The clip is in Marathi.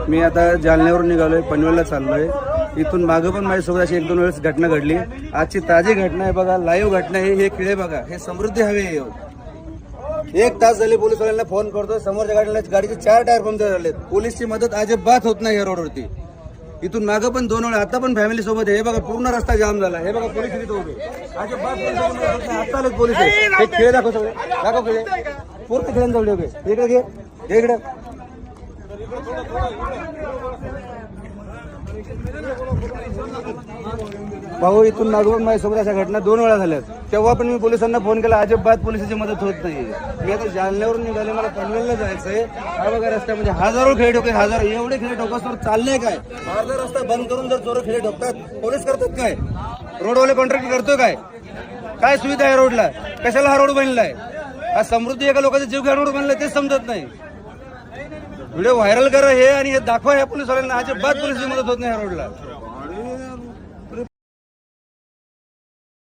मी आता जालन्यावरून निघालोय, पनवेलला चाललोय. इथून मागं पण माझ्यासोबत अशी 1-2 वेळेस घटना घडली. आजची ताजी घटना आहे बघा, लाईव्ह घटना आहे. हे किडे बघा, हे समृद्धी हवे. 1 तास झाले पोलिसवाल्यांना फोन करतोय. समोरच्या गाडीचे 4 टायर पंक्चर झाले. पोलीसची मदत अजिबात होत नाही या रोडवरती. इथून मागं पण 2 वेळा, आता पण फॅमिली सोबत आहे. हे बघा पूर्ण रस्ता जाम झाला. हे बघा पोलीस इथे उभे. अजिबात आता आलेच पोलीस. हे खेळ दाखव, सगळे दाखव खेळ. पूर्ण खेळून जवळ उभे. इकडे घे, घे इकडे. भाऊ इथून मागून माझ्यासोबत अशा घटना 2 वेळा झाल्यात. तेव्हा पण मी पोलिसांना फोन केला, अजिबात पोलिसांची मदत होत नाही. मी आता जालन्यावरून निघाले, मला पनवेलला जायचंय. हा बघा रस्त्यामध्ये हजारो खेळ ठोके, हजारो एवढे खेळ ठोकसवर चालले काय? अर्धा रस्ता बंद करून जर चोर खेळ ठोकतात, पोलीस करतात काय? रोडवाले कॉन्ट्रॅक्ट करतो काय? काय सुविधा आहे रोडला? कशाला हा रोड बनलाय? हा समृद्धी एका लोकांचा जीव घ्या रोड बनलाय तेच समजत नाही. व्हिडिओ व्हायरल करा हे आणि हे दाखवा या पोलिसवाल्यांना. अजिबात पोलिसची मदत होत नाही या रोडला.